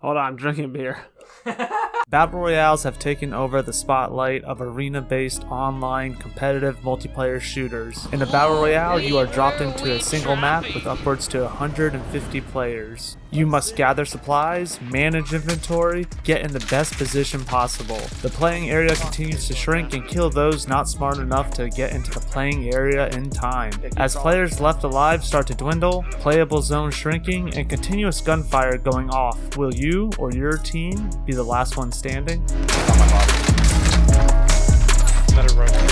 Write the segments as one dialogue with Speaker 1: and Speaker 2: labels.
Speaker 1: Hold on, I'm drinking beer. Battle Royales have taken over the spotlight of arena-based online competitive multiplayer shooters. In a Battle Royale, you are dropped into a single map with upwards to 150 players. You must gather supplies, manage inventory, get in the best position possible. The playing area continues to shrink and kill those not smart enough to get into the playing area in time. As players left alive start to dwindle, playable zones shrinking, and continuous gunfire going off, will you or your team be the last one standing?
Speaker 2: Let it rotate.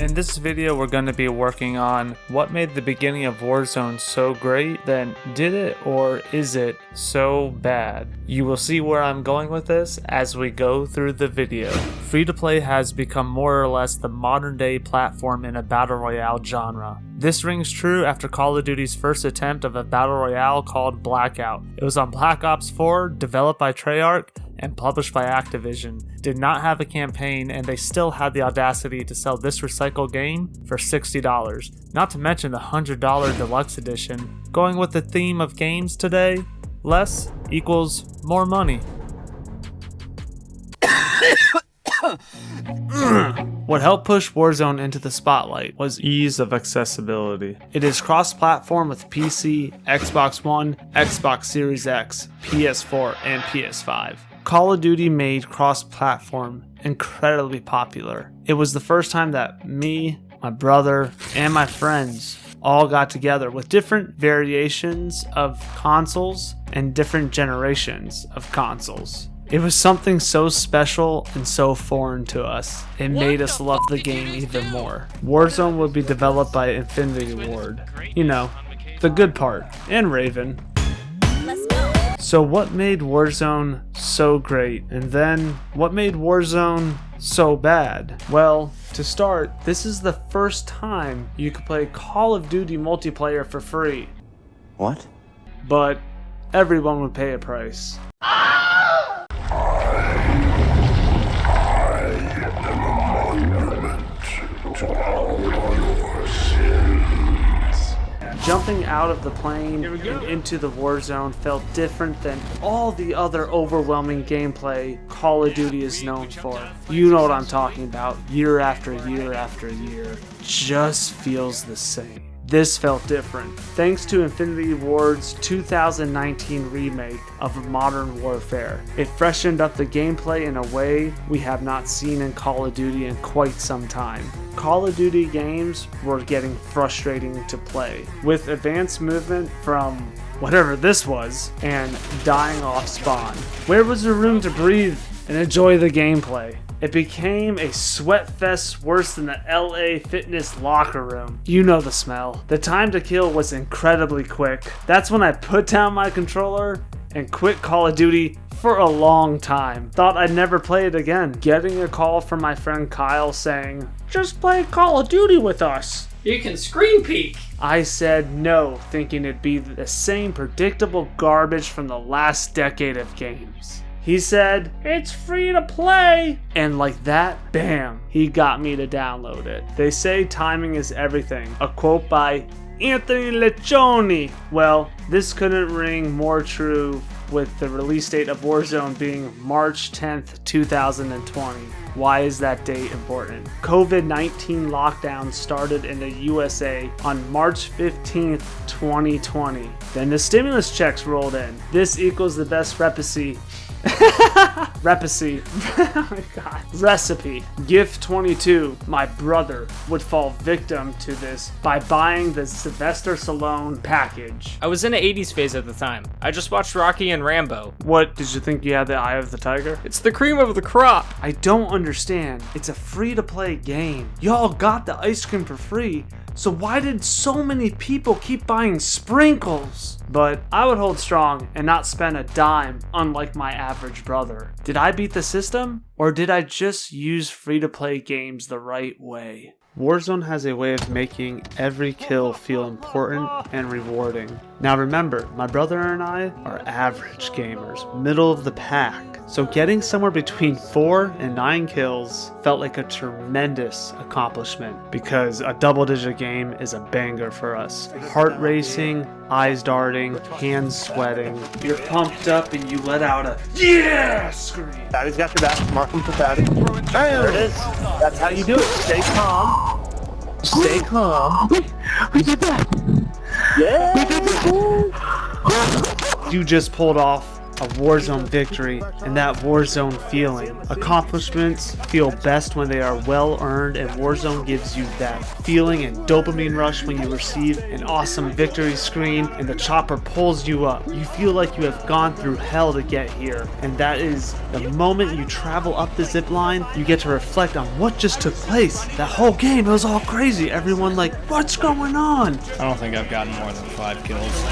Speaker 1: In this video, we're going to be working on what made the beginning of Warzone so great, then did it or is it so bad? You will see where I'm going with this as we go through the video. Free-to-play has become more or less the modern day platform in a Battle Royale genre. This rings true after Call of Duty's first attempt of a Battle Royale called Blackout. It was on Black Ops 4, developed by Treyarch, and published by Activision. Did not have a campaign, and they still had the audacity to sell this recycled game for $60, not to mention the $100 deluxe edition. Going with the theme of games today, less equals more money. What helped push Warzone into the spotlight was ease of accessibility. It is cross-platform with PC, Xbox One, Xbox Series X, PS4, and PS5. Call of Duty made cross-platform incredibly popular. It was the first time that me, my brother, and my friends all got together with different variations of consoles and different generations of consoles. It was something so special and so foreign to us. It made us love the game even more. Warzone would be developed by Infinity Ward. You know, the good part. And Raven. So what made Warzone so great? And then, what made Warzone so bad? Well, to start, this is the first time you could play Call of Duty multiplayer for free.
Speaker 3: What?
Speaker 1: But everyone would pay a price. Jumping out of the plane and into the Warzone felt different than all the other overwhelming gameplay Call of Duty is known for. You know what I'm talking about. Year after year after year. Just feels the same. This felt different, thanks to Infinity Ward's 2019 remake of Modern Warfare. It freshened up the gameplay in a way we have not seen in Call of Duty in quite some time. Call of Duty games were getting frustrating to play, with advanced movement from whatever this was, and dying off spawn. Where was there room to breathe and enjoy the gameplay? It became a sweat fest worse than the LA Fitness locker room. You know the smell. The time to kill was incredibly quick. That's when I put down my controller and quit Call of Duty for a long time. Thought I'd never play it again. Getting a call from my friend Kyle saying, "Just play Call of Duty with us.
Speaker 4: You can screen peek."
Speaker 1: I said no, thinking it'd be the same predictable garbage from the last decade of games. He said, "It's free to play." And like that, bam, he got me to download it. They say timing is everything. A quote by Anthony Leccioni. Well, this couldn't ring more true with the release date of Warzone being March 10th, 2020. Why is that date important? COVID-19 lockdown started in the USA on March 15th, 2020. Then the stimulus checks rolled in. This equals the best recipe. Oh my god. Recipe. Gift 22, my brother, would fall victim to this by buying the Sylvester Stallone package.
Speaker 4: I was in an 80s phase at the time. I just watched Rocky and Rambo.
Speaker 1: What, did you think you had the eye of the tiger?
Speaker 4: It's the cream of the crop.
Speaker 1: I don't understand. It's a free-to-play game. Y'all got the ice cream for free, so why did so many people keep buying sprinkles? But I would hold strong and not spend a dime, unlike my average brother. Did I beat the system? Or did I just use free-to-play games the right way? Warzone has a way of making every kill feel important and rewarding. Now remember, my brother and I are average gamers, middle of the pack. So getting somewhere between 4 and 9 kills felt like a tremendous accomplishment because a double-digit game is a banger for us. Heart racing, eyes darting, hands sweating. You're pumped up and you let out a "yeah" scream.
Speaker 3: Fatty's got your back. Mark him for Fatty. There it is. That's how you do it. Stay calm. Stay calm.
Speaker 5: We did that!
Speaker 3: Yeah.
Speaker 1: You just pulled off a Warzone victory and that Warzone feeling. Accomplishments feel best when they are well earned, and Warzone gives you that feeling and dopamine rush when you receive an awesome victory screen and the chopper pulls you up. You feel like you have gone through hell to get here, and that is the moment you travel up the zip line, you get to reflect on what just took place. That whole game, it was all crazy. Everyone like, what's going on?
Speaker 4: I don't think I've gotten more than 5 kills.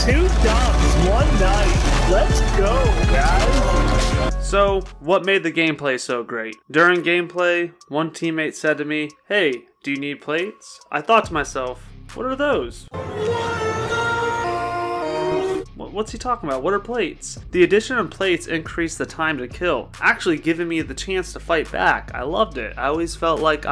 Speaker 3: 2 dubs, 1 night. Let's go, guys.
Speaker 1: So, what made the gameplay so great? During gameplay, one teammate said to me, "Hey, do you need plates?" I thought to myself, what are those? What's he talking about? What are plates? The addition of plates increased the time to kill, actually giving me the chance to fight back. I loved it. I always felt like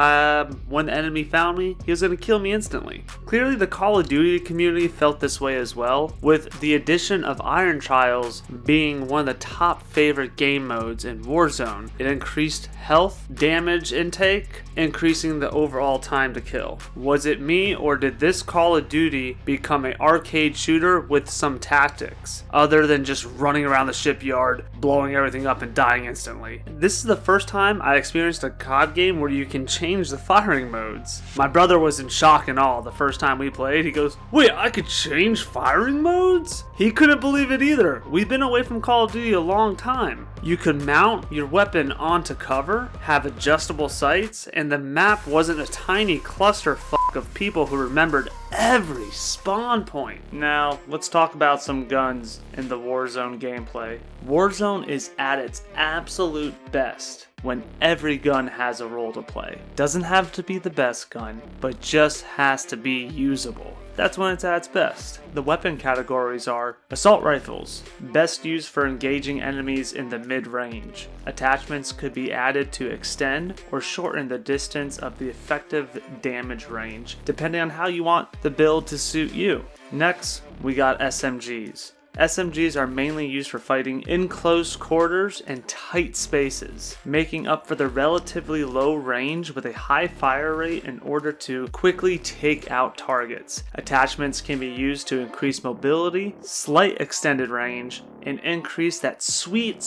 Speaker 1: when the enemy found me, he was going to kill me instantly. Clearly the Call of Duty community felt this way as well, with the addition of Iron Trials being one of the top favorite game modes in Warzone. It increased health, damage intake, increasing the overall time to kill. Was it me, or did this Call of Duty become an arcade shooter with some tactics other than just running around the shipyard, blowing everything up and dying instantly? This is the first time I experienced a COD game where you can change the firing modes. My brother was in shock and awe the first time we played. He goes, "Wait, I could change firing modes?" He couldn't believe it either. We've been away from Call of Duty a long time. You could mount your weapon onto cover, have adjustable sights, and the map wasn't a tiny clusterfuck of people who remembered every spawn point. Now, let's talk about some guns in the Warzone gameplay. Warzone is at its absolute best when every gun has a role to play. Doesn't have to be the best gun, but just has to be usable. That's when it's at its best. The weapon categories are assault rifles, best used for engaging enemies in the mid-range. Attachments could be added to extend or shorten the distance of the effective damage range, depending on how you want the build to suit you. Next, we got SMGs. SMGs are mainly used for fighting in close quarters and tight spaces, making up for the relatively low range with a high fire rate in order to quickly take out targets. Attachments can be used to increase mobility, slight extended range, and increase that sweet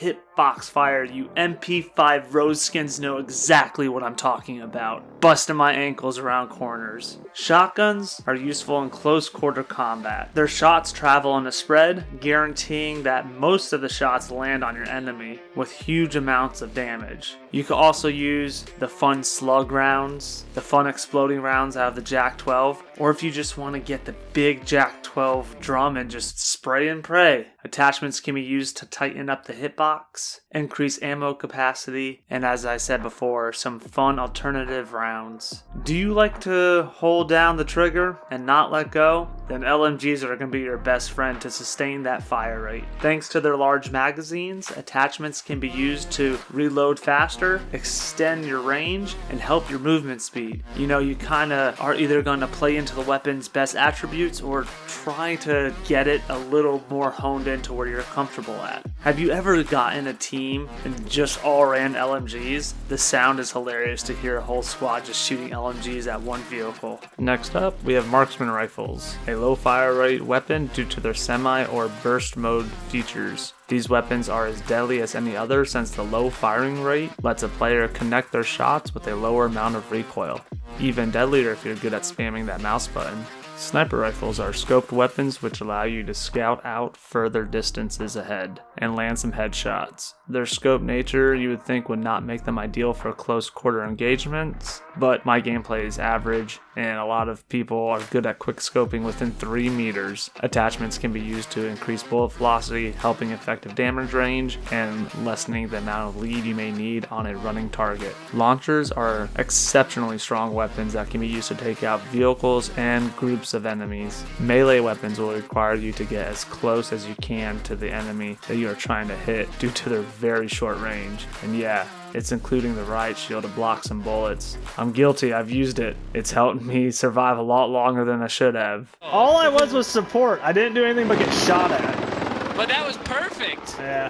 Speaker 1: hitbox fire. You MP5 rose skins know exactly what I'm talking about. Busting my ankles around corners. Shotguns are useful in close quarter combat. Their shots travel in a spread, guaranteeing that most of the shots land on your enemy with huge amounts of damage. You can also use the fun slug rounds, the fun exploding rounds out of the Jak-12, or if you just want to get the big Jak-12 drum and just spray and pray. Attachments can be used to tighten up the hitbox, increase ammo capacity, and as I said before, some fun alternative rounds. Do you like to hold down the trigger and not let go? Then LMGs are going to be your best friend to sustain that fire rate. Thanks to their large magazines, attachments can be used to reload faster, extend your range, and help your movement speed. You know, you kind of are either going to play into the weapon's best attributes or try to get it a little more honed into where you're comfortable at. Have you ever gotten a team and just all ran LMGs? The sound is hilarious to hear a whole squad just shooting LMGs at one vehicle. Next up, we have marksman rifles, a low fire rate weapon due to their semi or burst mode features. These weapons are as deadly as any other since the low firing rate lets a player connect their shots with a lower amount of recoil. Even deadlier if you're good at spamming that mouse button. Sniper rifles are scoped weapons which allow you to scout out further distances ahead and land some headshots. Their scope nature you would think would not make them ideal for close quarter engagements, but my gameplay is average and a lot of people are good at quick scoping within 3 meters. Attachments can be used to increase bullet velocity, helping effective damage range and lessening the amount of lead you may need on a running target. Launchers are exceptionally strong weapons that can be used to take out vehicles and groups groups of enemies. Melee weapons will require you to get as close as you can to the enemy that you are trying to hit due to their very short range. And yeah, it's including the riot shield to block some bullets. I'm guilty, I've used it. It's helped me survive a lot longer than I should have.
Speaker 3: All I was support. I didn't do anything but get shot at.
Speaker 5: But that was perfect.
Speaker 3: Yeah.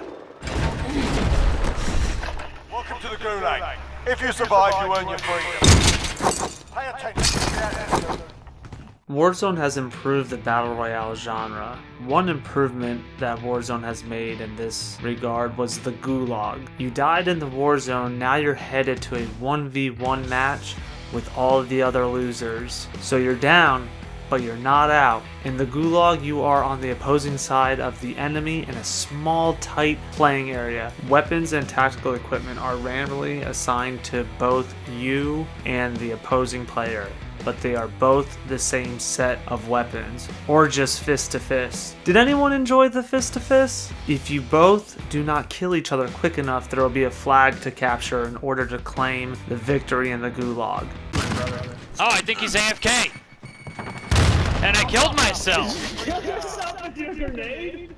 Speaker 6: Welcome to the Gulag. If you survive, you earn your freedom. Pay attention.
Speaker 1: Warzone has improved the Battle Royale genre. One improvement that Warzone has made in this regard was the Gulag. You died in the Warzone, now you're headed to a 1v1 match with all of the other losers. So you're down, but you're not out. In the Gulag, you are on the opposing side of the enemy in a small, tight playing area. Weapons and tactical equipment are randomly assigned to both you and the opposing player, but they are both the same set of weapons, or just fist to fist. Did anyone enjoy the fist to fist? If you both do not kill each other quick enough, there will be a flag to capture in order to claim the victory in the Gulag.
Speaker 5: Oh, I think he's AFK. And I killed myself.
Speaker 3: Kill yourself with your grenade?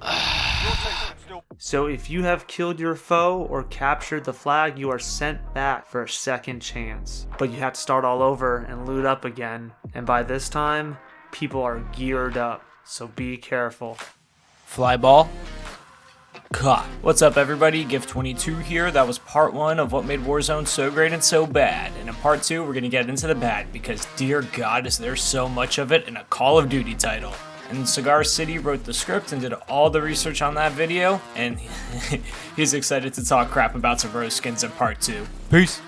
Speaker 1: So if you have killed your foe or captured the flag, you are sent back for a second chance. But you have to start all over and loot up again. And by this time, people are geared up, so be careful.
Speaker 4: Flyball. Caught. What's up, everybody? Gift22 here. That was part 1 of what made Warzone so great and so bad. And in part 2, we're going to get into the bad, because dear God, is there so much of it in a Call of Duty title. And Cigar City wrote the script and did all the research on that video, and he's excited to talk crap about some rose skins in part 2. Peace.